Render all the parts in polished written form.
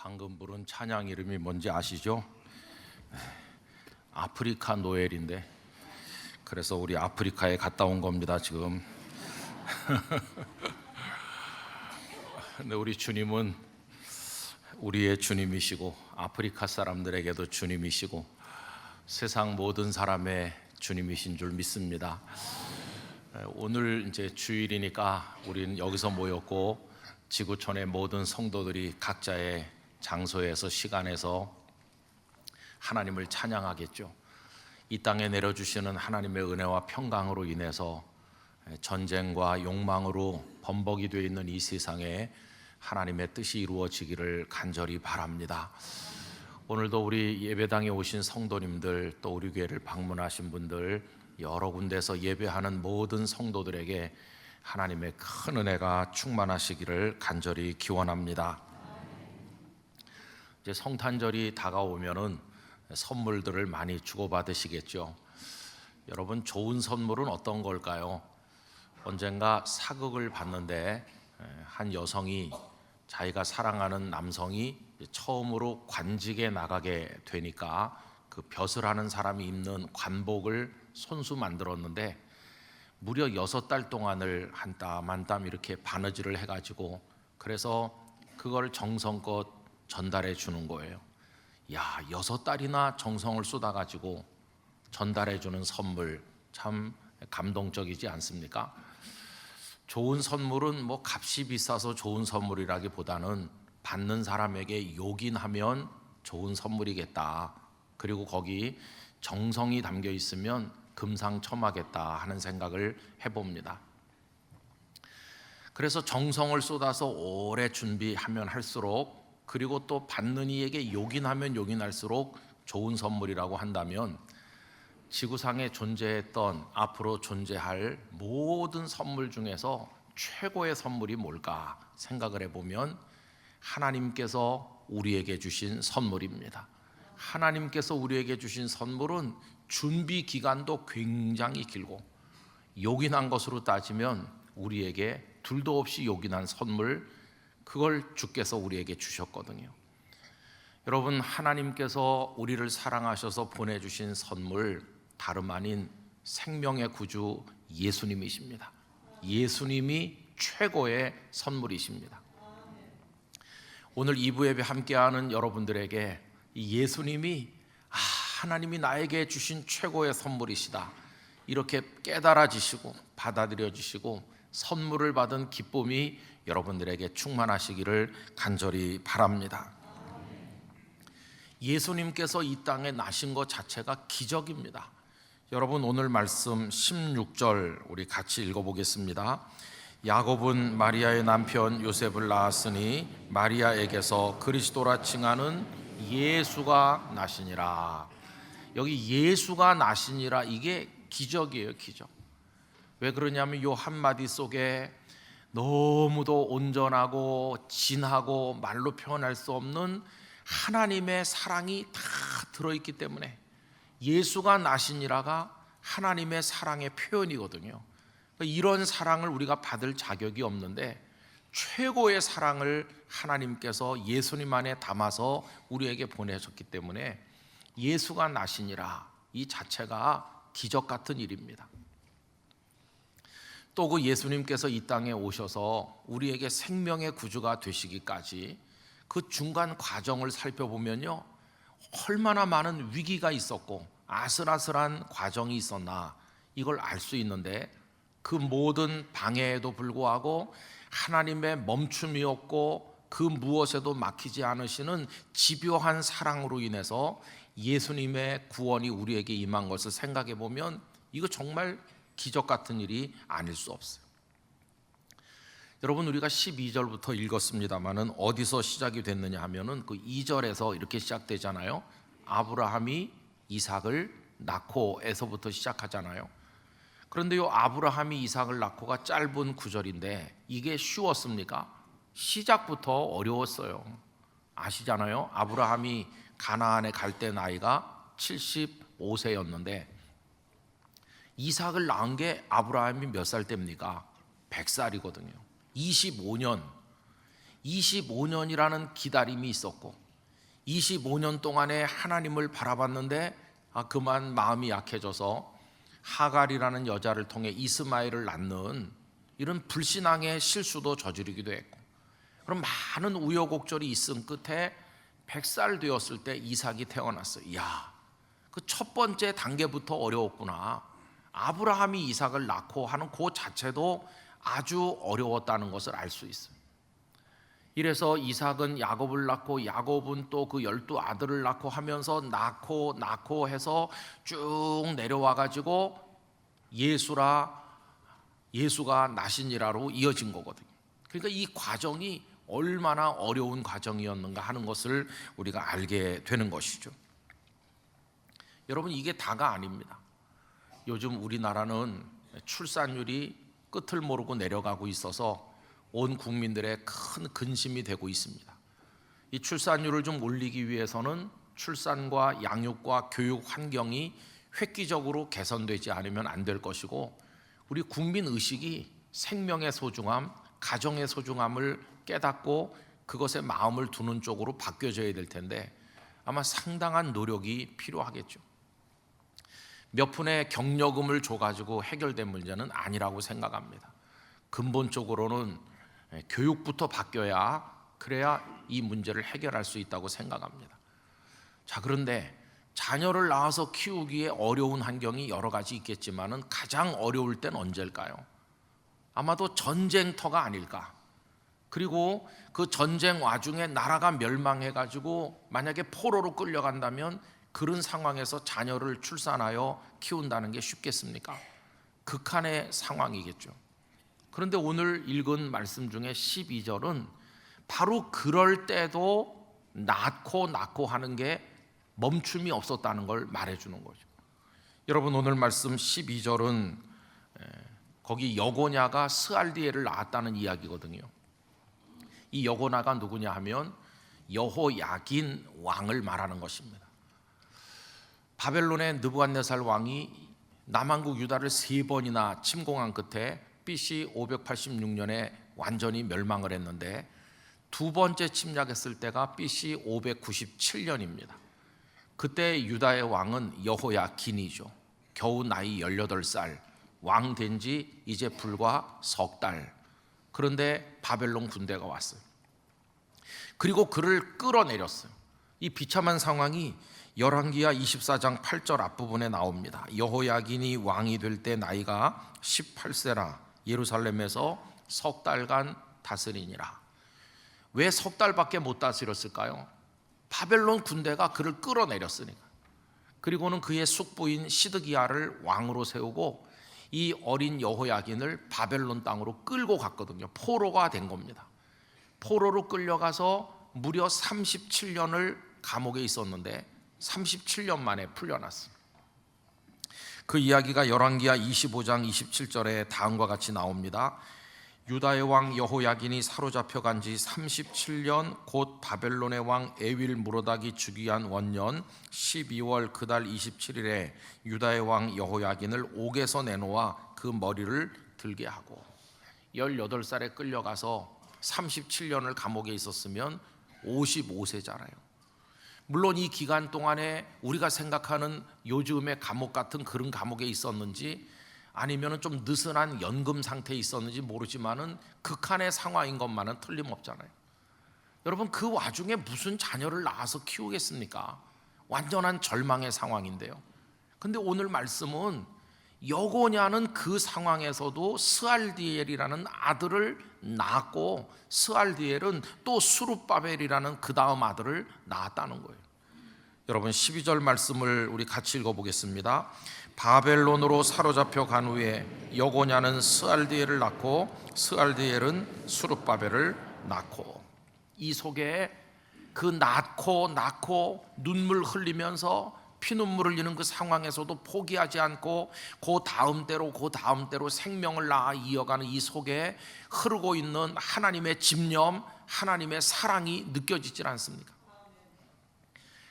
방금 부른 찬양 이름이 뭔지 아시죠? 아프리카 노엘인데, 그래서 우리 아프리카에 갔다 온 겁니다 지금. 근데 우리 주님은 우리의 주님이시고 아프리카 사람들에게도 주님이시고 세상 모든 사람의 주님이신 줄 믿습니다. 오늘 이제 주일이니까 우리는 여기서 모였고 지구촌의 모든 성도들이 각자의 장소에서 시간에서 하나님을 찬양하겠죠. 이 땅에 내려주시는 하나님의 은혜와 평강으로 인해서 전쟁과 욕망으로 범벅이 되어 있는 이 세상에 하나님의 뜻이 이루어지기를 간절히 바랍니다. 오늘도 우리 예배당에 오신 성도님들, 또 우리 교회를 방문하신 분들, 여러 군데서 예배하는 모든 성도들에게 하나님의 큰 은혜가 충만하시기를 간절히 기원합니다. 이제 성탄절이 다가오면은 선물들을 많이 주고받으시겠죠. 여러분, 좋은 선물은 어떤 걸까요? 언젠가 사극을 봤는데 한 여성이 자기가 사랑하는 남성이 처음으로 관직에 나가게 되니까 그 벼슬하는 사람이 입는 관복을 손수 만들었는데 무려 6달 동안을 한 땀 한 땀 이렇게 바느질을 해가지고 그래서 그걸 정성껏 전달해 주는 거예요. 야, 6달이나 정성을 쏟아가지고 전달해 주는 선물 참 감동적이지 않습니까? 좋은 선물은 뭐 값이 비싸서 좋은 선물이라기보다는 받는 사람에게 요긴하면 좋은 선물이겠다. 그리고 거기 정성이 담겨 있으면 금상첨화겠다 하는 생각을 해봅니다. 그래서 정성을 쏟아서 오래 준비하면 할수록, 그리고 또 받는 이에게 요긴하면 요긴할수록 좋은 선물이라고 한다면 지구상에 존재했던 앞으로 존재할 모든 선물 중에서 최고의 선물이 뭘까 생각을 해보면 하나님께서 우리에게 주신 선물입니다. 하나님께서 우리에게 주신 선물은 준비 기간도 굉장히 길고 요긴한 것으로 따지면 우리에게 둘도 없이 요긴한 선물, 그걸 주께서 우리에게 주셨거든요. 여러분, 하나님께서 우리를 사랑하셔서 보내주신 선물 다름 아닌 생명의 구주 예수님이십니다. 예수님이 최고의 선물이십니다. 오늘 2부 예배 함께하는 여러분들에게 이 예수님이 하나님이 나에게 주신 최고의 선물이시다, 이렇게 깨달아지시고 받아들여지시고 선물을 받은 기쁨이 여러분들에게 충만하시기를 간절히 바랍니다. 예수님께서 이 땅에 나신 것 자체가 기적입니다. 여러분, 오늘 말씀 16절 우리 같이 읽어보겠습니다. 야곱은 마리아의 남편 요셉을 낳았으니 마리아에게서 그리스도라 칭하는 예수가 나시니라. 여기 예수가 나시니라, 이게 기적이에요, 기적. 왜 그러냐면 이 한마디 속에 너무도 온전하고 진하고 말로 표현할 수 없는 하나님의 사랑이 다 들어있기 때문에 예수가 나시니라가 하나님의 사랑의 표현이거든요. 이런 사랑을 우리가 받을 자격이 없는데 최고의 사랑을 하나님께서 예수님 안에 담아서 우리에게 보내셨기 때문에 예수가 나시니라, 이 자체가 기적 같은 일입니다. 또 그 예수님께서 이 땅에 오셔서 우리에게 생명의 구주가 되시기까지 그 중간 과정을 살펴보면요, 얼마나 많은 위기가 있었고 아슬아슬한 과정이 있었나 이걸 알 수 있는데, 그 모든 방해에도 불구하고 하나님의 멈춤이 없고 그 무엇에도 막히지 않으시는 집요한 사랑으로 인해서 예수님의 구원이 우리에게 임한 것을 생각해 보면 이거 정말 기적 같은 일이 아닐 수 없어요. 여러분, 우리가 12절부터 읽었습니다마는 어디서 시작이 됐느냐 하면은 그 2절에서 이렇게 시작되잖아요. 아브라함이 이삭을 낳고에서부터 시작하잖아요. 그런데 이 아브라함이 이삭을 낳고가 짧은 구절인데 이게 쉬웠습니까? 시작부터 어려웠어요. 아시잖아요. 아브라함이 가나안에 갈 때 나이가 75세였는데 이삭을 낳은 게 아브라함이 몇 살 때입니까? 100살이거든요. 25년 25년이라는 기다림이 있었고 25년 동안에 하나님을 바라봤는데 그만 마음이 약해져서 하갈이라는 여자를 통해 이스마엘을 낳는 이런 불신앙의 실수도 저지르기도 했고, 그럼 많은 우여곡절이 있은 끝에 100살 되었을 때 이삭이 태어났어요. 이야, 그 첫 번째 단계부터 어려웠구나. 아브라함이 이삭을 낳고 하는 그 자체도 아주 어려웠다는 것을 알 수 있어요. 이래서 이삭은 야곱을 낳고 야곱은 또 그 12아들을 낳고 하면서 낳고 해서 쭉 내려와 가지고 예수가 나시니라로 이어진 거거든요. 그러니까 이 과정이 얼마나 어려운 과정이었는가 하는 것을 우리가 알게 되는 것이죠. 여러분, 이게 다가 아닙니다. 요즘 우리나라는 출산율이 끝을 모르고 내려가고 있어서 온 국민들의 큰 근심이 되고 있습니다. 이 출산율을 좀 올리기 위해서는 출산과 양육과 교육 환경이 획기적으로 개선되지 않으면 안 될 것이고, 우리 국민 의식이 생명의 소중함, 가정의 소중함을 깨닫고 그것에 마음을 두는 쪽으로 바뀌어져야 될 텐데 아마 상당한 노력이 필요하겠죠. 몇 푼의 격려금을 줘가지고 해결된 문제는 아니라고 생각합니다. 근본적으로는 교육부터 그래야 이 문제를 해결할 수 있다고 생각합니다. 자, 그런데 자녀를 낳아서 키우기에 어려운 환경이 여러 가지 있겠지만은 가장 어려울 땐 언제일까요? 아마도 전쟁터가 아닐까. 그리고 그 전쟁 와중에 나라가 멸망해가지고 만약에 포로로 끌려간다면 그런 상황에서 자녀를 출산하여 키운다는 게 쉽겠습니까? 극한의 상황이겠죠. 그런데 오늘 읽은 말씀 중에 12절은 바로 그럴 때도 낳고 하는 게 멈춤이 없었다는 걸 말해주는 거죠. 여러분, 오늘 말씀 12절은 거기 여고냐가 스알디엘을 낳았다는 이야기거든요. 이 여고냐가 누구냐 하면 여호야긴 왕을 말하는 것입니다. 바벨론의 느부갓네살 왕이 남한국 유다를 3번이나 침공한 끝에 BC 586년에 완전히 멸망을 했는데 두 번째 침략했을 때가 BC 597년입니다. 그때 유다의 왕은 여호야긴이죠. 겨우 나이 18살, 왕 된 지 이제 불과 석 달. 그런데 바벨론 군대가 왔어요. 그리고 그를 끌어내렸어요. 이 비참한 상황이 열왕기하 24장 8절 앞부분에 나옵니다. 여호야긴이 왕이 될 때 나이가 18세라 예루살렘에서 석 달간 다스리니라. 왜 석 달밖에 못 다스렸을까요? 바벨론 군대가 그를 끌어내렸으니까. 그리고는 그의 숙부인 시드기야를 왕으로 세우고 이 어린 여호야긴을 바벨론 땅으로 끌고 갔거든요. 포로가 된 겁니다. 포로로 끌려가서 무려 37년을 감옥에 있었는데 37년 만에 풀려났습니다. 그 이야기가 열왕기하 25장 27절에 다음과 같이 나옵니다. 유다의 왕 여호야긴이 사로잡혀 간 지 37년 곧 바벨론의 왕 에윌 무로닥이 즉위한 원년 12월 그달 27일에 유다의 왕 여호야긴을 옥에서 내놓아 그 머리를 들게 하고. 18살에 끌려가서 37년을 감옥에 있었으면 55세잖아요. 물론 이 기간 동안에 우리가 생각하는 요즘의 감옥 같은 그런 감옥에 있었는지 아니면 좀 느슨한 연금 상태에 있었는지 모르지만은 극한의 상황인 것만은 틀림없잖아요. 여러분, 그 와중에 무슨 자녀를 낳아서 키우겠습니까? 완전한 절망의 상황인데요. 근데 오늘 말씀은 여고냐는 그 상황에서도 스알디엘이라는 아들을 낳았고 스알디엘은 또 수룹바벨이라는 그 다음 아들을 낳았다는 거예요. 여러분, 12절 말씀을 우리 같이 읽어보겠습니다. 바벨론으로 사로잡혀 간 후에 여고냐는 스알디엘을 낳고 스알디엘은 수룹바벨을 낳고. 이 속에 그 낳고 눈물 흘리면서 피눈물을 흘리는 그 상황에서도 포기하지 않고 그 다음 대로 생명을 낳아 이어가는 이 속에 흐르고 있는 하나님의 집념, 하나님의 사랑이 느껴지질 않습니까?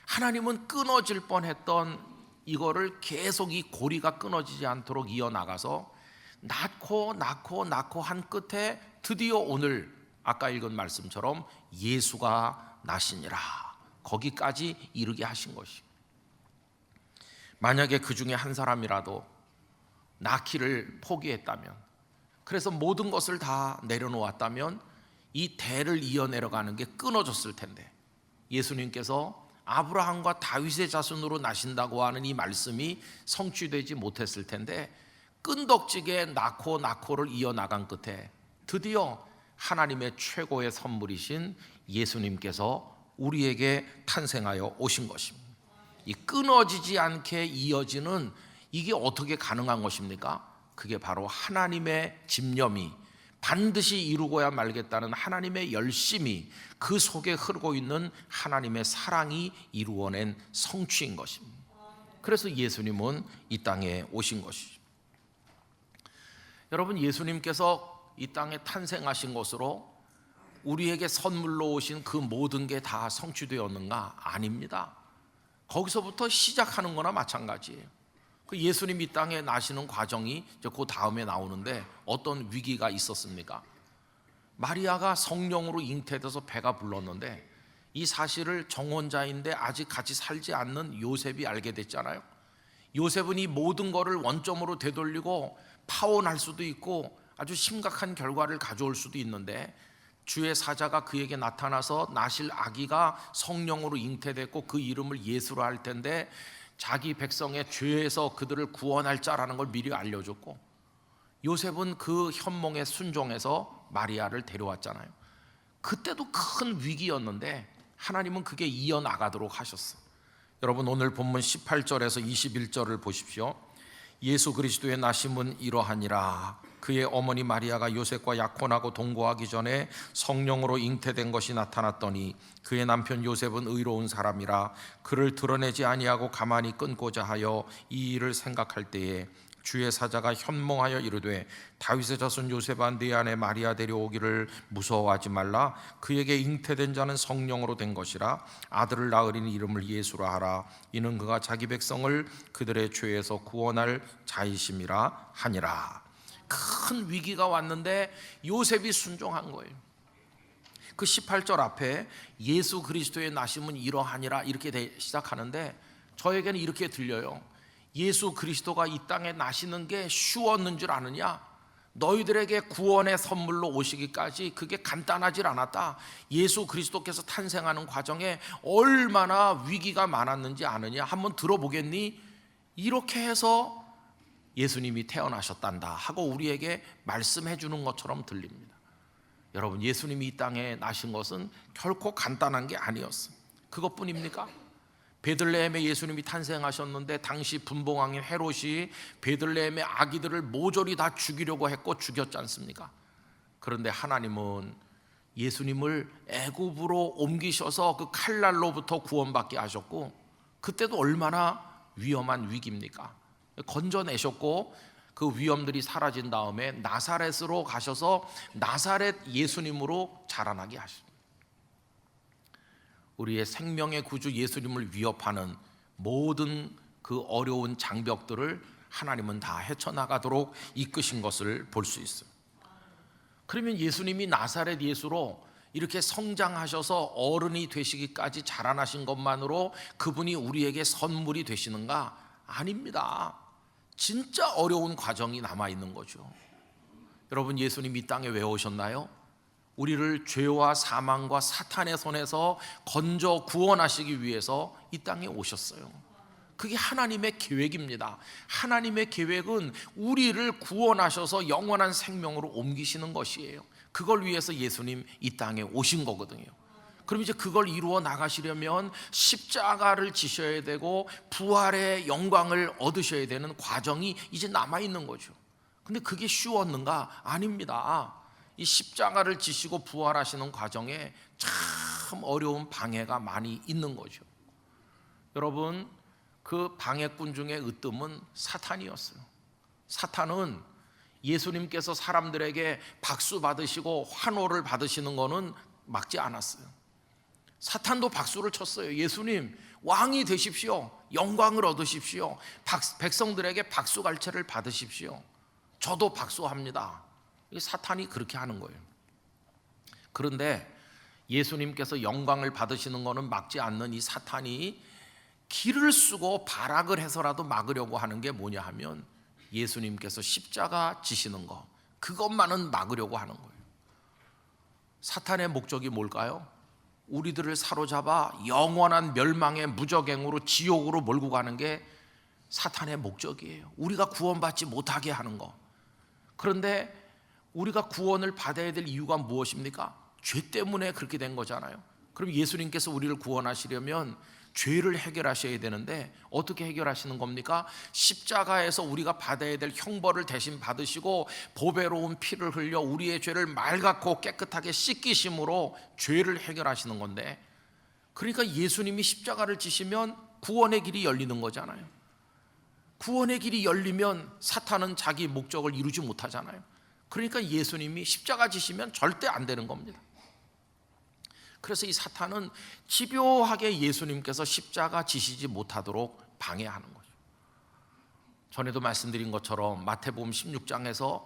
하나님은 끊어질 뻔했던 이거를 계속 이 고리가 끊어지지 않도록 이어나가서 낳고 한 끝에 드디어 오늘 아까 읽은 말씀처럼 예수가 나시니라, 거기까지 이르게 하신 것이. 만약에 그 중에 한 사람이라도 낳기를 포기했다면, 그래서 모든 것을 다 내려놓았다면 이 대를 이어내려가는 게 끊어졌을 텐데, 예수님께서 아브라함과 다윗의 자손으로 나신다고 하는 이 말씀이 성취되지 못했을 텐데, 끈덕지게 낳고를 이어나간 끝에 드디어 하나님의 최고의 선물이신 예수님께서 우리에게 탄생하여 오신 것입니다. 이 끊어지지 않게 이어지는 이게 어떻게 가능한 것입니까? 그게 바로 하나님의 집념이, 반드시 이루고야 말겠다는 하나님의 열심이, 그 속에 흐르고 있는 하나님의 사랑이 이루어낸 성취인 것입니다. 그래서 예수님은 이 땅에 오신 것이죠. 여러분, 예수님께서 이 땅에 탄생하신 것으로 우리에게 선물로 오신 그 모든 게 다 성취되었는가? 아닙니다. 거기서부터 시작하는 거나 마찬가지예요. 그 예수님 이 땅에 나시는 과정이 그 다음에 나오는데, 어떤 위기가 있었습니까? 마리아가 성령으로 잉태돼서 배가 불렀는데, 이 사실을 정혼자인데 아직 같이 살지 않는 요셉이 알게 됐잖아요. 요셉은 이 모든 것을 원점으로 되돌리고 파혼할 수도 있고 아주 심각한 결과를 가져올 수도 있는데, 주의 사자가 그에게 나타나서 나실 아기가 성령으로 잉태됐고 그 이름을 예수로 할 텐데 자기 백성의 죄에서 그들을 구원할 자라는 걸 미리 알려줬고, 요셉은 그 현몽에 순종해서 마리아를 데려왔잖아요. 그때도 큰 위기였는데 하나님은 그게 이어나가도록 하셨어요. 여러분, 오늘 본문 18절에서 21절을 보십시오. 예수 그리스도의 나심은 이러하니라. 그의 어머니 마리아가 요셉과 약혼하고 동거하기 전에 성령으로 잉태된 것이 나타났더니 그의 남편 요셉은 의로운 사람이라 그를 드러내지 아니하고 가만히 끊고자 하여 이 일을 생각할 때에 주의 사자가 현몽하여 이르되 다윗의 자손 요셉아, 네 아내 마리아 데려오기를 무서워하지 말라. 그에게 잉태된 자는 성령으로 된 것이라. 아들을 낳으리니 이름을 예수라 하라. 이는 그가 자기 백성을 그들의 죄에서 구원할 자이심이라 하니라. 큰 위기가 왔는데 요셉이 순종한 거예요. 그 18절 앞에 예수 그리스도의 나심은 이러하니라 이렇게 시작하는데, 저에게는 이렇게 들려요. 예수 그리스도가 이 땅에 나시는 게 쉬웠는 줄 아느냐? 너희들에게 구원의 선물로 오시기까지 그게 간단하질 않았다. 예수 그리스도께서 탄생하는 과정에 얼마나 위기가 많았는지 아느냐? 한번 들어보겠니? 이렇게 해서 예수님이 태어나셨단다 하고 우리에게 말씀해 주는 것처럼 들립니다. 여러분, 예수님이 이 땅에 나신 것은 결코 간단한 게 아니었어요. 그것뿐입니까? 베들레헴에 예수님이 탄생하셨는데 당시 분봉왕인 헤롯이 베들레헴의 아기들을 모조리 다 죽이려고 했고 죽였지 않습니까? 그런데 하나님은 예수님을 애굽으로 옮기셔서 그 칼날로부터 구원받게 하셨고, 그때도 얼마나 위험한 위기입니까? 건져내셨고 그 위험들이 사라진 다음에 나사렛으로 가셔서 나사렛 예수님으로 자라나게 하셨습니다. 우리의 생명의 구주 예수님을 위협하는 모든 그 어려운 장벽들을 하나님은 다 헤쳐나가도록 이끄신 것을 볼 수 있어요. 그러면 예수님이 나사렛 예수로 이렇게 성장하셔서 어른이 되시기까지 자라나신 것만으로 그분이 우리에게 선물이 되시는가? 아닙니다. 진짜 어려운 과정이 남아있는 거죠. 여러분, 예수님 이 땅에 왜 오셨나요? 우리를 죄와 사망과 사탄의 손에서 건져 구원하시기 위해서 이 땅에 오셨어요. 그게 하나님의 계획입니다. 하나님의 계획은 우리를 구원하셔서 영원한 생명으로 옮기시는 것이에요. 그걸 위해서 예수님 이 땅에 오신 거거든요. 그럼 이제 그걸 이루어 나가시려면 십자가를 지셔야 되고 부활의 영광을 얻으셔야 되는 과정이 이제 남아있는 거죠. 근데 그게 쉬웠는가? 아닙니다. 이 십자가를 지시고 부활하시는 과정에 참 어려운 방해가 많이 있는 거죠. 여러분, 그 방해꾼 중에 으뜸은 사탄이었어요. 사탄은 예수님께서 사람들에게 박수 받으시고 환호를 받으시는 거는 막지 않았어요. 사탄도 박수를 쳤어요. 예수님 왕이 되십시오. 영광을 얻으십시오. 백성들에게 박수갈채를 받으십시오. 저도 박수합니다. 사탄이 그렇게 하는 거예요. 그런데 예수님께서 영광을 받으시는 것은 막지 않는 이 사탄이 길을 쓰고 발악을 해서라도 막으려고 하는 게 뭐냐 하면 예수님께서 십자가 지시는 것, 그것만은 막으려고 하는 거예요. 사탄의 목적이 뭘까요? 우리들을 사로잡아 영원한 멸망의 무저갱으로 지옥으로 몰고 가는 게 사탄의 목적이에요. 우리가 구원받지 못하게 하는 거. 그런데 우리가 구원을 받아야 될 이유가 무엇입니까? 죄 때문에 그렇게 된 거잖아요. 그럼 예수님께서 우리를 구원하시려면 죄를 해결하셔야 되는데 어떻게 해결하시는 겁니까? 십자가에서 우리가 받아야 될 형벌을 대신 받으시고 보배로운 피를 흘려 우리의 죄를 맑고 깨끗하게 씻기심으로 죄를 해결하시는 건데, 그러니까 예수님이 십자가를 지시면 구원의 길이 열리는 거잖아요. 구원의 길이 열리면 사탄은 자기 목적을 이루지 못하잖아요. 그러니까 예수님이 십자가 지시면 절대 안 되는 겁니다. 그래서 이 사탄은 집요하게 예수님께서 십자가 지시지 못하도록 방해하는 거죠. 전에도 말씀드린 것처럼 마태복음 16장에서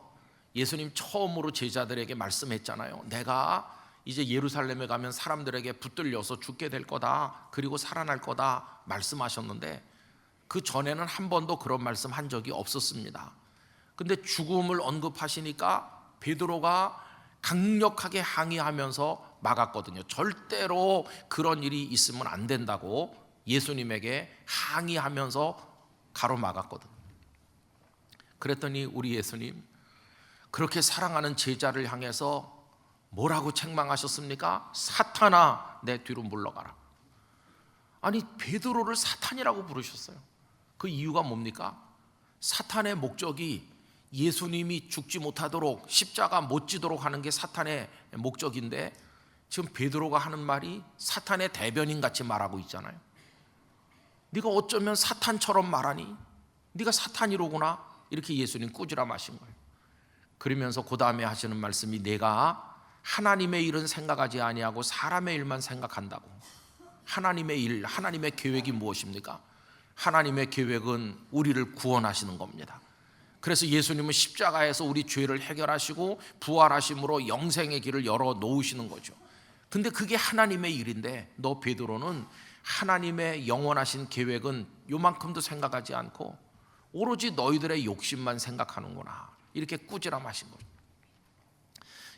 예수님 처음으로 제자들에게 말씀했잖아요. 내가 이제 예루살렘에 가면 사람들에게 붙들려서 죽게 될 거다, 그리고 살아날 거다 말씀하셨는데 그 전에는 한 번도 그런 말씀 한 적이 없었습니다. 근데 죽음을 언급하시니까 베드로가 강력하게 항의하면서 막았거든요. 절대로 그런 일이 있으면 안 된다고 예수님에게 항의하면서 가로막았거든요. 그랬더니 우리 예수님 그렇게 사랑하는 제자를 향해서 뭐라고 책망하셨습니까? 사탄아, 내 뒤로 물러가라. 아니, 베드로를 사탄이라고 부르셨어요. 그 이유가 뭡니까? 사탄의 목적이 예수님이 죽지 못하도록 십자가 못 지도록 하는 게 사탄의 목적인데, 지금 베드로가 하는 말이 사탄의 대변인 같이 말하고 있잖아요. 네가 어쩌면 사탄처럼 말하니? 네가 사탄이로구나. 이렇게 예수님 꾸지람하신 거예요. 그러면서 그 다음에 하시는 말씀이 내가 하나님의 일은 생각하지 아니하고 사람의 일만 생각한다고. 하나님의 일, 하나님의 계획이 무엇입니까? 하나님의 계획은 우리를 구원하시는 겁니다. 그래서 예수님은 십자가에서 우리 죄를 해결하시고 부활하심으로 영생의 길을 열어 놓으시는 거죠. 근데 그게 하나님의 일인데 너 베드로는 하나님의 영원하신 계획은 요만큼도 생각하지 않고 오로지 너희들의 욕심만 생각하는구나, 이렇게 꾸지람하신 거죠.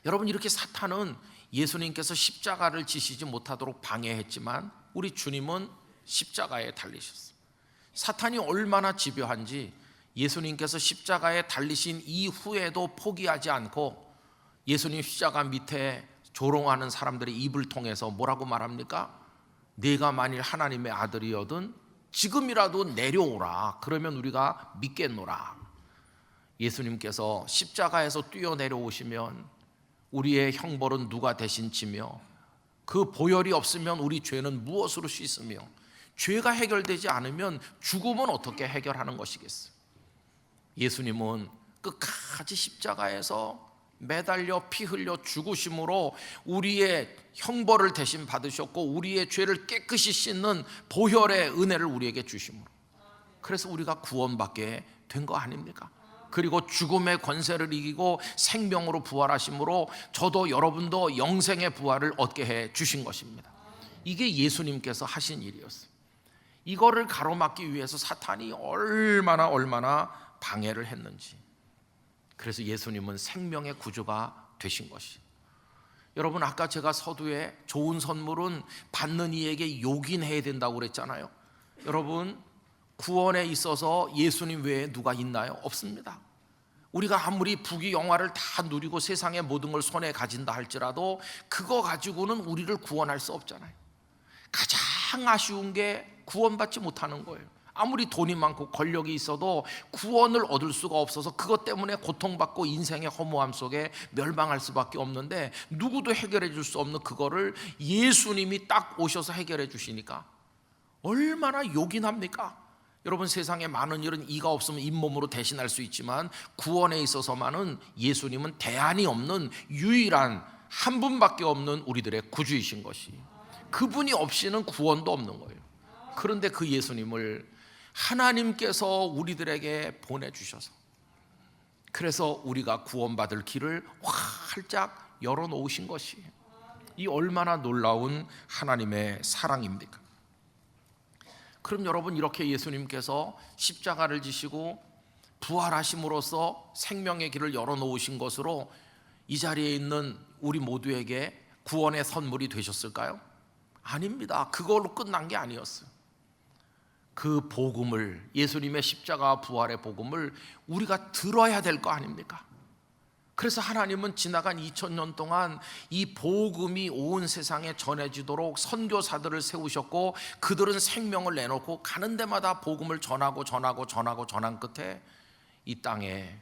여러분, 이렇게 사탄은 예수님께서 십자가를 지시지 못하도록 방해했지만 우리 주님은 십자가에 달리셨어요. 사탄이 얼마나 집요한지 예수님께서 십자가에 달리신 이후에도 포기하지 않고 예수님 십자가 밑에 조롱하는 사람들의 입을 통해서 뭐라고 말합니까? 네가 만일 하나님의 아들이거든 지금이라도 내려오라. 그러면 우리가 믿겠노라. 예수님께서 십자가에서 뛰어내려오시면 우리의 형벌은 누가 대신 지며 그 보혈이 없으면 우리 죄는 무엇으로 씻으며 죄가 해결되지 않으면 죽음은 어떻게 해결하는 것이겠어요? 예수님은 끝까지 십자가에서 매달려 피 흘려 죽으심으로 우리의 형벌을 대신 받으셨고 우리의 죄를 깨끗이 씻는 보혈의 은혜를 우리에게 주심으로, 그래서 우리가 구원받게 된 거 아닙니까? 그리고 죽음의 권세를 이기고 생명으로 부활하심으로 저도 여러분도 영생의 부활을 얻게 해 주신 것입니다. 이게 예수님께서 하신 일이었어요. 이거를 가로막기 위해서 사탄이 얼마나 방해를 했는지. 그래서 예수님은 생명의 구주가 되신 것이. 여러분, 아까 제가 서두에 좋은 선물은 받는 이에게 요긴해야 된다고 그랬잖아요. 여러분, 구원에 있어서 예수님 외에 누가 있나요? 없습니다. 우리가 아무리 부귀영화를 다 누리고 세상의 모든 걸 손에 가진다 할지라도 그거 가지고는 우리를 구원할 수 없잖아요. 가장 아쉬운 게 구원받지 못하는 거예요. 아무리 돈이 많고 권력이 있어도 구원을 얻을 수가 없어서 그것 때문에 고통받고 인생의 허무함 속에 멸망할 수밖에 없는데, 누구도 해결해 줄 수 없는 그거를 예수님이 딱 오셔서 해결해 주시니까 얼마나 요긴합니까? 여러분, 세상에 많은 일은 이가 없으면 잇몸으로 대신할 수 있지만 구원에 있어서만은 예수님은 대안이 없는 유일한 한 분밖에 없는 우리들의 구주이신 것이, 그분이 없이는 구원도 없는 거예요. 그런데 그 예수님을 하나님께서 우리들에게 보내주셔서, 그래서 우리가 구원받을 길을 활짝 열어놓으신 것이, 이 얼마나 놀라운 하나님의 사랑입니까? 그럼 여러분, 이렇게 예수님께서 십자가를 지시고 부활하심으로써 생명의 길을 열어놓으신 것으로 이 자리에 있는 우리 모두에게 구원의 선물이 되셨을까요? 아닙니다. 그걸로 끝난 게 아니었어요. 그 복음을, 예수님의 십자가 부활의 복음을 우리가 들어야 될 거 아닙니까? 그래서 하나님은 지나간 2000년 동안 이 복음이 온 세상에 전해지도록 선교사들을 세우셨고, 그들은 생명을 내놓고 가는 데마다 복음을 전한 끝에 이 땅에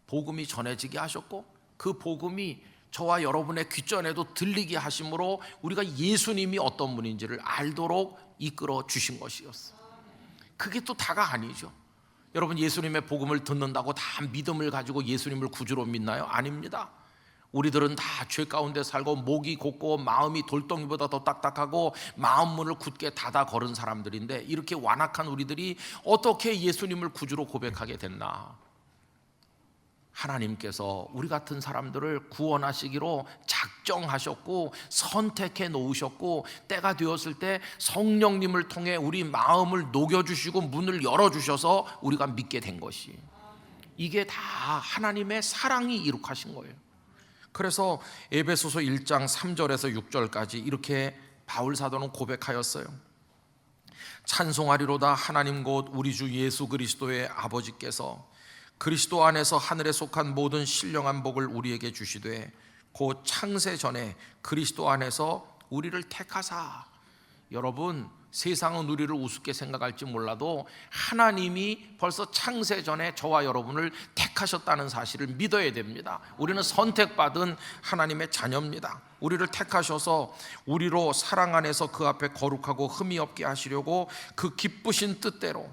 복음이 전해지게 하셨고, 그 복음이 저와 여러분의 귓전에도 들리게 하심으로 우리가 예수님이 어떤 분인지를 알도록 이끌어 주신 것이었어요. 그게 또 다가 아니죠. 여러분, 예수님의 복음을 듣는다고 다 믿음을 가지고 예수님을 구주로 믿나요? 아닙니다. 우리들은 다 죄 가운데 살고 목이 곧고 마음이 돌덩이보다 더 딱딱하고 마음 문을 굳게 닫아 걸은 사람들인데, 이렇게 완악한 우리들이 어떻게 예수님을 구주로 고백하게 됐나? 하나님께서 우리 같은 사람들을 구원하시기로 작정하셨고 선택해 놓으셨고, 때가 되었을 때 성령님을 통해 우리 마음을 녹여주시고 문을 열어주셔서 우리가 믿게 된 것이, 이게 다 하나님의 사랑이 이룩하신 거예요. 그래서 에베소서 1장 3절에서 6절까지 이렇게 바울 사도는 고백하였어요. 찬송하리로다 하나님 곧 우리 주 예수 그리스도의 아버지께서 그리스도 안에서 하늘에 속한 모든 신령한 복을 우리에게 주시되 곧 창세 전에 그리스도 안에서 우리를 택하사. 여러분, 세상은 우리를 우습게 생각할지 몰라도 하나님이 벌써 창세 전에 저와 여러분을 택하셨다는 사실을 믿어야 됩니다. 우리는 선택받은 하나님의 자녀입니다. 우리를 택하셔서 우리로 사랑 안에서 그 앞에 거룩하고 흠이 없게 하시려고 그 기쁘신 뜻대로,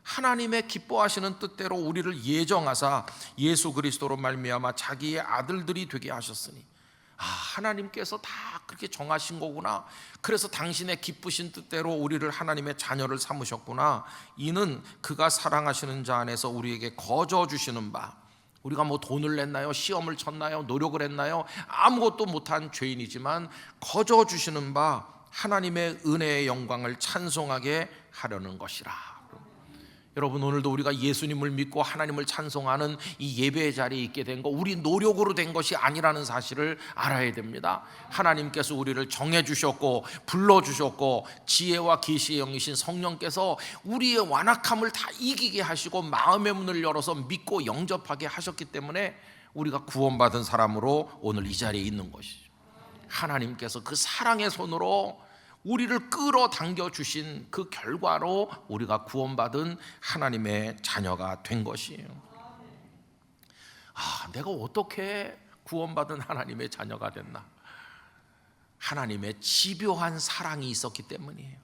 하나님의 기뻐하시는 뜻대로 우리를 예정하사 예수 그리스도로 말미암아 자기의 아들들이 되게 하셨으니, 하나님께서 다 그렇게 정하신 거구나. 그래서 당신의 기쁘신 뜻대로 우리를 하나님의 자녀를 삼으셨구나. 이는 그가 사랑하시는 자 안에서 우리에게 거저 주시는 바. 우리가 뭐 돈을 냈나요? 시험을 쳤나요? 노력을 했나요? 아무것도 못한 죄인이지만 거저 주시는 바 하나님의 은혜의 영광을 찬송하게 하려는 것이라. 여러분, 오늘도 우리가 예수님을 믿고 하나님을 찬송하는 이 예배의 자리에 있게 된 거, 우리 노력으로 된 것이 아니라는 사실을 알아야 됩니다. 하나님께서 우리를 정해주셨고 불러주셨고, 지혜와 계시의 영이신 성령께서 우리의 완악함을 다 이기게 하시고 마음의 문을 열어서 믿고 영접하게 하셨기 때문에 우리가 구원받은 사람으로 오늘 이 자리에 있는 것이죠. 하나님께서 그 사랑의 손으로 우리를 끌어당겨 주신 그 결과로 우리가 구원받은 하나님의 자녀가 된 것이에요. 내가 어떻게 구원받은 하나님의 자녀가 됐나? 하나님의 집요한 사랑이 있었기 때문이에요.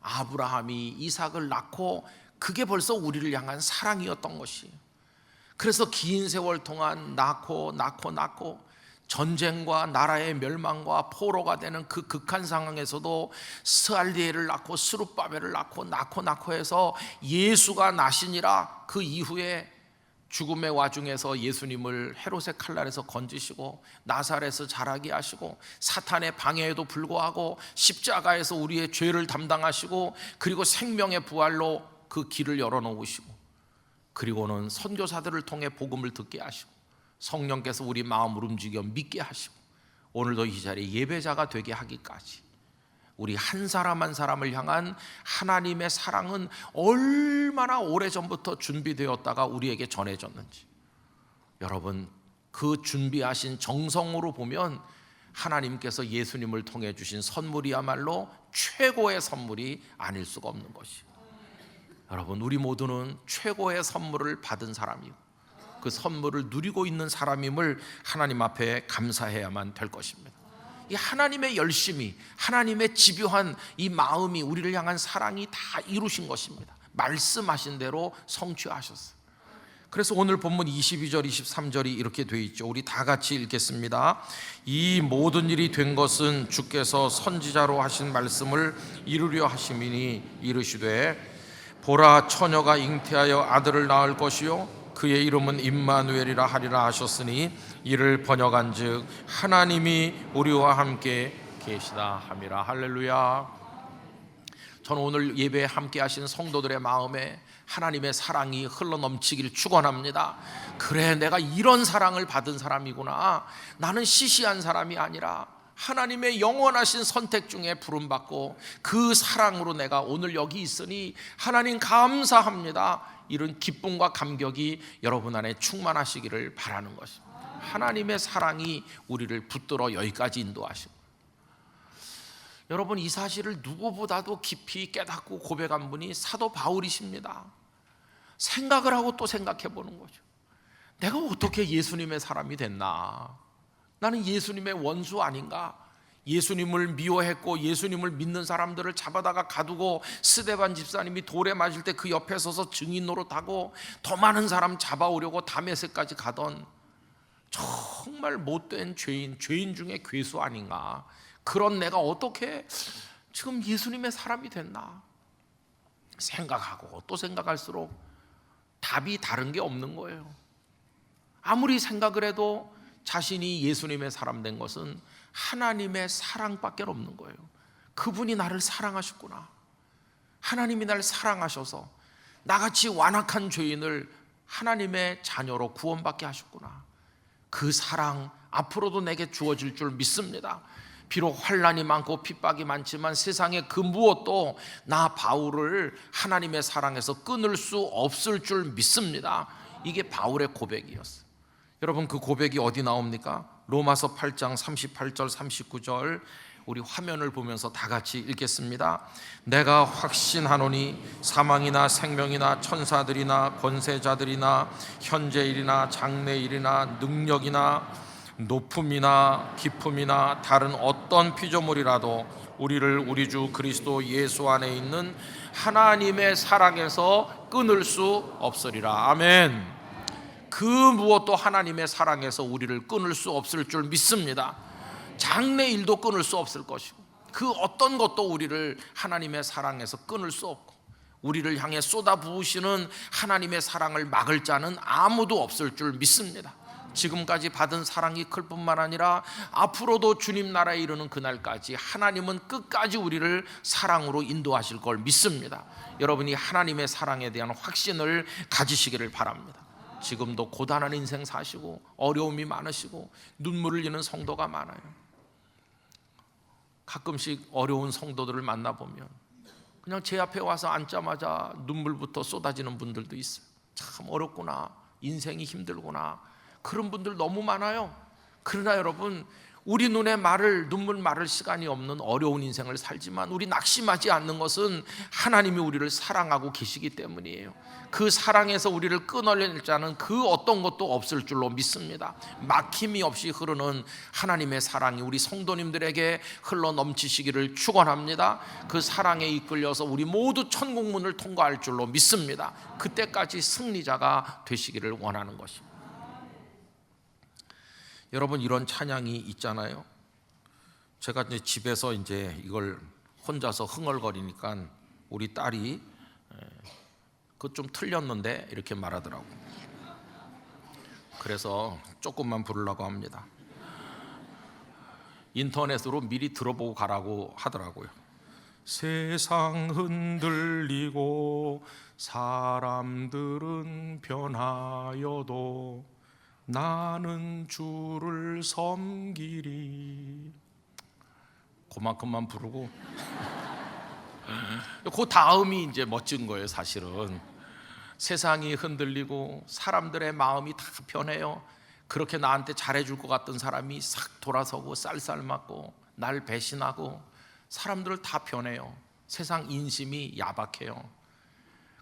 아브라함이 이삭을 낳고 그게 벌써 우리를 향한 사랑이었던 것이에요. 그래서 긴 세월 동안 낳고 전쟁과 나라의 멸망과 포로가 되는 그 극한 상황에서도 스알디엘을 낳고 스룹바벨을 낳고 해서 예수가 나시니라. 그 이후에 죽음의 와중에서 예수님을 헤롯의 칼날에서 건지시고 나사렛에서 자라게 하시고 사탄의 방해에도 불구하고 십자가에서 우리의 죄를 담당하시고, 그리고 생명의 부활로 그 길을 열어놓으시고, 그리고는 선교사들을 통해 복음을 듣게 하시고, 성령께서 우리 마음을 움직여 믿게 하시고, 오늘도 이 자리에 예배자가 되게 하기까지 우리 한 사람 한 사람을 향한 하나님의 사랑은 얼마나 오래전부터 준비되었다가 우리에게 전해졌는지, 여러분, 그 준비하신 정성으로 보면 하나님께서 예수님을 통해 주신 선물이야말로 최고의 선물이 아닐 수가 없는 것이에요. 여러분, 우리 모두는 최고의 선물을 받은 사람이고 그 선물을 누리고 있는 사람임을 하나님 앞에 감사해야만 될 것입니다. 이 하나님의 열심이, 하나님의 집요한 이 마음이, 우리를 향한 사랑이 다 이루신 것입니다. 말씀하신 대로 성취하셨어요. 그래서 오늘 본문 22절 23절이 이렇게 되어 있죠. 우리 다 같이 읽겠습니다. 이 모든 일이 된 것은 주께서 선지자로 하신 말씀을 이루려 하심이니, 이르시되 보라 처녀가 잉태하여 아들을 낳을 것이요 그의 이름은 임마누엘이라 하리라 하셨으니 이를 번역한즉 하나님이 우리와 함께 계시다 함이라. 할렐루야. 저는 오늘 예배에 함께 하신 성도들의 마음에 하나님의 사랑이 흘러넘치기를 축원합니다. 그래, 내가 이런 사랑을 받은 사람이구나. 나는 시시한 사람이 아니라 하나님의 영원하신 선택 중에 부름받고 그 사랑으로 내가 오늘 여기 있으니 하나님 감사합니다. 이런 기쁨과 감격이 여러분 안에 충만하시기를 바라는 것입니다. 하나님의 사랑이 우리를 붙들어 여기까지 인도하시고, 여러분 이 사실을 누구보다도 깊이 깨닫고 고백한 분이 사도 바울이십니다. 생각을 하고 또 생각해 보는 거죠. 내가 어떻게 예수님의 사람이 됐나? 나는 예수님의 원수 아닌가? 예수님을 미워했고 예수님을 믿는 사람들을 잡아다가 가두고 스데반 집사님이 돌에 맞을 때 그 옆에 서서 증인 노릇하고 더 많은 사람 잡아오려고 다메섹까지 가던 정말 못된 죄인 중에 괴수 아닌가? 그런 내가 어떻게 지금 예수님의 사람이 됐나? 생각하고 또 생각할수록 답이 다른 게 없는 거예요. 아무리 생각을 해도 자신이 예수님의 사람 된 것은 하나님의 사랑밖에 없는 거예요. 그분이 나를 사랑하셨구나. 하나님이 나를 사랑하셔서 나같이 완악한 죄인을 하나님의 자녀로 구원받게 하셨구나. 그 사랑 앞으로도 내게 주어질 줄 믿습니다. 비록 환난이 많고 핍박이 많지만 세상의 그 무엇도 나 바울을 하나님의 사랑에서 끊을 수 없을 줄 믿습니다. 이게 바울의 고백이었어요. 여러분 그 고백이 어디 나옵니까? 로마서 8장 38절 39절 우리 화면을 보면서 다 같이 읽겠습니다. 내가 확신하노니 사망이나 생명이나 천사들이나 권세자들이나 현재일이나 장래일이나 능력이나 높음이나 깊음이나 다른 어떤 피조물이라도 우리를 우리 주 그리스도 예수 안에 있는 하나님의 사랑에서 끊을 수 없으리라. 아멘. 그 무엇도 하나님의 사랑에서 우리를 끊을 수 없을 줄 믿습니다. 장래일도 끊을 수 없을 것이고 그 어떤 것도 우리를 하나님의 사랑에서 끊을 수 없고 우리를 향해 쏟아부으시는 하나님의 사랑을 막을 자는 아무도 없을 줄 믿습니다. 지금까지 받은 사랑이 클 뿐만 아니라 앞으로도 주님 나라에 이르는 그날까지 하나님은 끝까지 우리를 사랑으로 인도하실 걸 믿습니다. 여러분이 하나님의 사랑에 대한 확신을 가지시기를 바랍니다. 지금도 고단한 인생 사시고 어려움이 많으시고 눈물을 흘리는 성도가 많아요. 가끔씩 어려운 성도들을 만나보면 그냥 제 앞에 와서 앉자마자 눈물부터 쏟아지는 분들도 있어요. 참 어렵구나, 인생이 힘들구나, 그런 분들 너무 많아요. 그러나 여러분 우리 눈에 눈물 마를 시간이 없는 어려운 인생을 살지만 우리 낙심하지 않는 것은 하나님이 우리를 사랑하고 계시기 때문이에요. 그 사랑에서 우리를 끊어낼 자는 그 어떤 것도 없을 줄로 믿습니다. 막힘이 없이 흐르는 하나님의 사랑이 우리 성도님들에게 흘러 넘치시기를 축원합니다. 그 사랑에 이끌려서 우리 모두 천국문을 통과할 줄로 믿습니다. 그때까지 승리자가 되시기를 원하는 것입니다. 여러분 이런 찬양이 있잖아요. 제가 이제 집에서 이제 이걸 혼자서 흥얼거리니까 우리 딸이 그거 좀 틀렸는데 이렇게 말하더라고. 그래서 조금만 부르려고 합니다. 인터넷으로 미리 들어보고 가라고 하더라고요. 세상 흔들리고 사람들은 변하여도 나는 주를 섬기리. 그만큼만 부르고 그 다음이 이제 멋진 거예요. 사실은 세상이 흔들리고 사람들의 마음이 다 변해요. 그렇게 나한테 잘해줄 것 같던 사람이 싹 돌아서고 쌀쌀맞고 날 배신하고 사람들을 다 변해요. 세상 인심이 야박해요.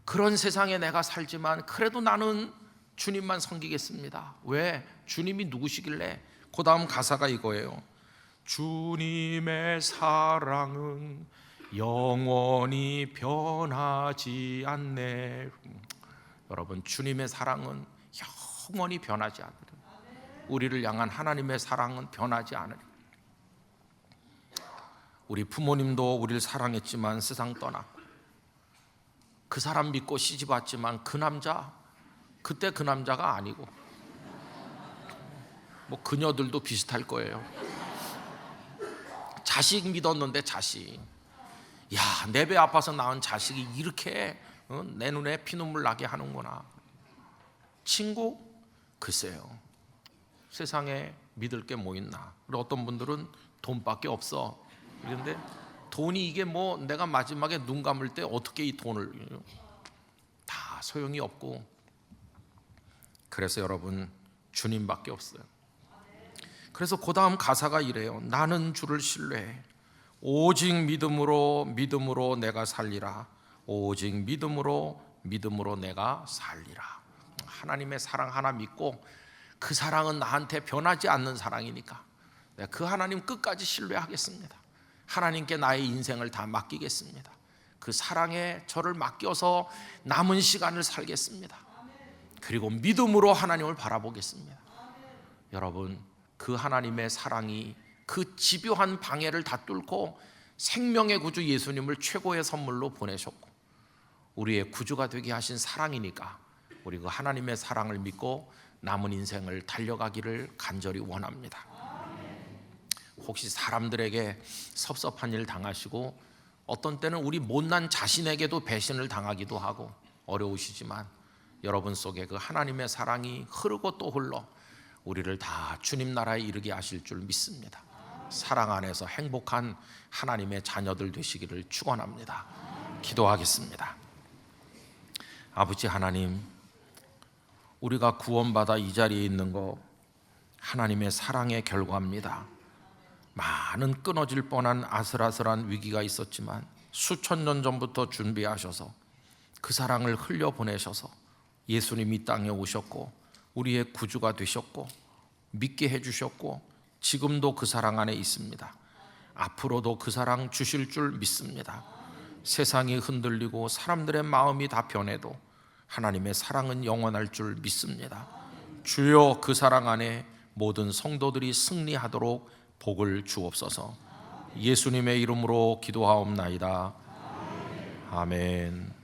그런 세상에 내가 살지만 그래도 나는 주님만 섬기겠습니다. 왜? 주님이 누구시길래? 그 다음 가사가 이거예요. 주님의 사랑은 영원히 변하지 않네. 여러분 주님의 사랑은 영원히 변하지 않으리. 우리를 향한 하나님의 사랑은 변하지 않으리. 우리 부모님도 우리를 사랑했지만 세상 떠났고 그 사람 믿고 시집왔지만 그 남자 그때 그 남자가 아니고 뭐 그녀들도 비슷할 거예요. 자식 믿었는데 자식, 야, 내 배 아파서 낳은 자식이 이렇게 내 눈에 피눈물 나게 하는구나. 친구? 글쎄요, 세상에 믿을 게 뭐 있나. 그리고 어떤 분들은 돈밖에 없어. 그런데 돈이 이게 뭐 내가 마지막에 눈 감을 때 어떻게 이 돈을, 다 소용이 없고. 그래서 여러분, 주님밖에 없어요. 그래서 그 다음 가사가 이래요. 나는 주를 신뢰해. 오직 믿음으로 내가 살리라. 오직 믿음으로 내가 살리라. 하나님의 사랑 하나 믿고, 그 사랑은 나한테 변하지 않는 사랑이니까 내가 그 하나님 끝까지 신뢰하겠습니다. 하나님께 나의 인생을 다 맡기겠습니다. 그 사랑에 저를 맡겨서 남은 시간을 살겠습니다. 그리고 믿음으로 하나님을 바라보겠습니다. 여러분, 그 하나님의 사랑이 그 집요한 방해를 다 뚫고 생명의 구주 예수님을 최고의 선물로 보내셨고, 우리의 구주가 되게 하신 사랑이니까 우리 그 하나님의 사랑을 믿고 남은 인생을 달려가기를 간절히 원합니다. 혹시 사람들에게 섭섭한 일 당하시고, 어떤 때는 우리 못난 자신에게도 배신을 당하기도 하고 어려우시지만, 여러분 속에 그 하나님의 사랑이 흐르고 또 흘러 우리를 다 주님 나라에 이르게 하실 줄 믿습니다. 사랑 안에서 행복한 하나님의 자녀들 되시기를 축원합니다. 기도하겠습니다. 아버지 하나님, 우리가 구원받아 이 자리에 있는 거 하나님의 사랑의 결과입니다. 많은 끊어질 뻔한 아슬아슬한 위기가 있었지만 수천 년 전부터 준비하셔서 그 사랑을 흘려보내셔서 예수님이 땅에 오셨고 우리의 구주가 되셨고 믿게 해주셨고, 지금도 그 사랑 안에 있습니다. 앞으로도 그 사랑 주실 줄 믿습니다. 세상이 흔들리고 사람들의 마음이 다 변해도 하나님의 사랑은 영원할 줄 믿습니다. 주여, 그 사랑 안에 모든 성도들이 승리하도록 복을 주옵소서. 예수님의 이름으로 기도하옵나이다. 아멘.